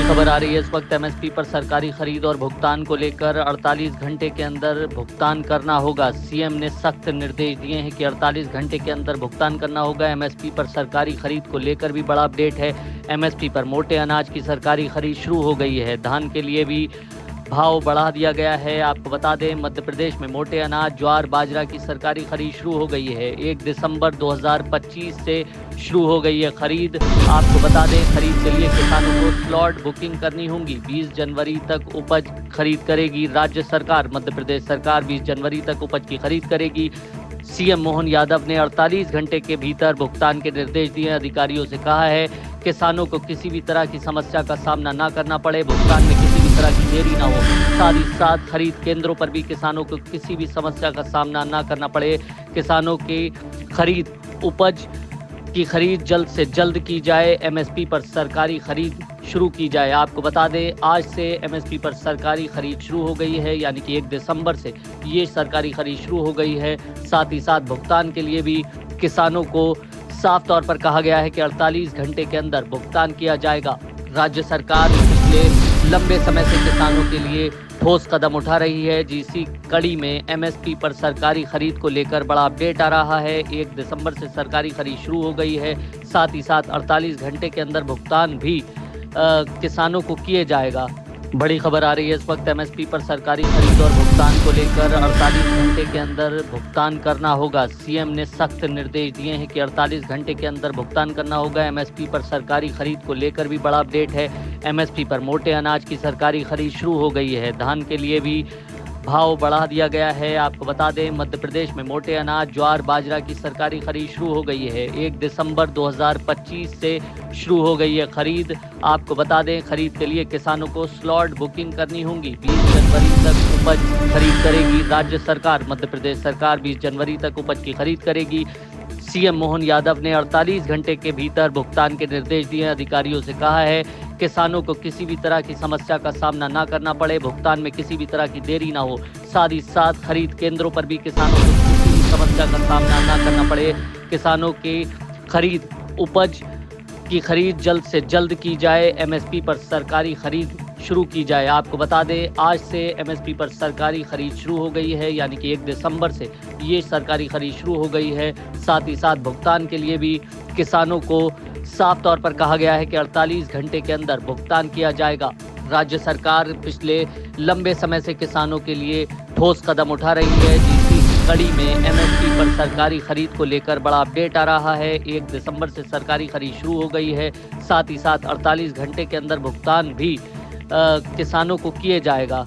खबर आ रही है इस वक्त एमएसपी पर सरकारी खरीद और भुगतान को लेकर 48 घंटे के अंदर भुगतान करना होगा। सीएम ने सख्त निर्देश दिए हैं कि 48 घंटे के अंदर भुगतान करना होगा। एमएसपी पर सरकारी खरीद को लेकर भी बड़ा अपडेट है। एमएसपी पर मोटे अनाज की सरकारी खरीद शुरू हो गई है। धान के लिए भी भाव बढ़ा दिया गया है। आपको बता दें, मध्य प्रदेश में मोटे अनाज, ज्वार, बाजरा की सरकारी खरीद शुरू हो गई है। 1 दिसंबर 2025 से शुरू हो गई है खरीद। आपको बता दें, खरीद के लिए किसानों को स्लॉट बुकिंग करनी होगी। 20 जनवरी तक उपज खरीद करेगी राज्य सरकार। मध्य प्रदेश सरकार 20 जनवरी तक उपज की खरीद करेगी। सीएम मोहन यादव ने 48 घंटे के भीतर भुगतान के निर्देश दिए। अधिकारियों से कहा है किसानों को किसी भी तरह की समस्या का सामना न करना पड़े, भुगतान में किसी भी तरह की देरी न हो। साथ ही साथ खरीद केंद्रों पर भी किसानों को किसी भी समस्या का सामना न करना पड़े। किसानों की खरीद, उपज की खरीद जल्द से जल्द की जाए। एमएसपी पर सरकारी खरीद शुरू की जाए। आपको बता दें, आज से एमएसपी पर सरकारी खरीद शुरू हो गई है, यानी कि 1 दिसंबर से ये सरकारी खरीद शुरू हो गई है। साथ ही साथ भुगतान के लिए भी किसानों को साफ तौर पर कहा गया है कि 48 घंटे के अंदर भुगतान किया जाएगा। राज्य सरकार पिछले लंबे समय से किसानों के लिए ठोस कदम उठा रही है। इसी कड़ी में एमएसपी पर सरकारी खरीद को लेकर बड़ा अपडेट आ रहा है। 1 दिसंबर से सरकारी खरीद शुरू हो गई है। साथ ही साथ 48 घंटे के अंदर भुगतान भी किसानों को किए जाएगा। बड़ी खबर आ रही है इस वक्त एमएसपी पर सरकारी खरीद और भुगतान को लेकर 48 घंटे के अंदर भुगतान करना होगा। सीएम ने सख्त निर्देश दिए हैं कि 48 घंटे के अंदर भुगतान करना होगा। एमएसपी पर सरकारी खरीद को लेकर भी बड़ा अपडेट है। एमएसपी पर मोटे अनाज की सरकारी खरीद शुरू हो गई है। धान के लिए भी भाव बढ़ा दिया गया है। आपको बता दें, मध्य प्रदेश में मोटे अनाज, ज्वार, बाजरा की सरकारी खरीद शुरू हो गई है। 1 दिसंबर 2025 से शुरू हो गई है खरीद। आपको बता दें, खरीद के लिए किसानों को स्लॉट बुकिंग करनी होगी। 20 जनवरी तक उपज खरीद करेगी राज्य सरकार। मध्य प्रदेश सरकार 20 जनवरी तक उपज की खरीद करेगी। सीएम मोहन यादव ने 48 घंटे के भीतर भुगतान के निर्देश दिए। अधिकारियों से कहा है किसानों को किसी भी तरह की समस्या का सामना न करना पड़े, भुगतान में किसी भी तरह की देरी न हो। साथ ही साथ खरीद केंद्रों पर भी किसानों को किसी भी समस्या का सामना न करना पड़े। किसानों की खरीद, उपज की खरीद जल्द से जल्द की जाए। एमएसपी पर सरकारी खरीद शुरू की जाए। आपको बता दें, आज से एमएसपी पर सरकारी खरीद शुरू हो गई है, यानी कि 1 दिसंबर से ये सरकारी खरीद शुरू हो गई है। साथ ही साथ भुगतान के लिए भी किसानों को साफ तौर पर कहा गया है कि 48 घंटे के अंदर भुगतान किया जाएगा। राज्य सरकार पिछले लंबे समय से किसानों के लिए ठोस कदम उठा रही है। इसी कड़ी में एमएसपी पर सरकारी खरीद को लेकर बड़ा अपडेट आ रहा है। 1 दिसंबर से सरकारी खरीद शुरू हो गई है। साथ ही साथ 48 घंटे के अंदर भुगतान भी किसानों को किए जाएगा।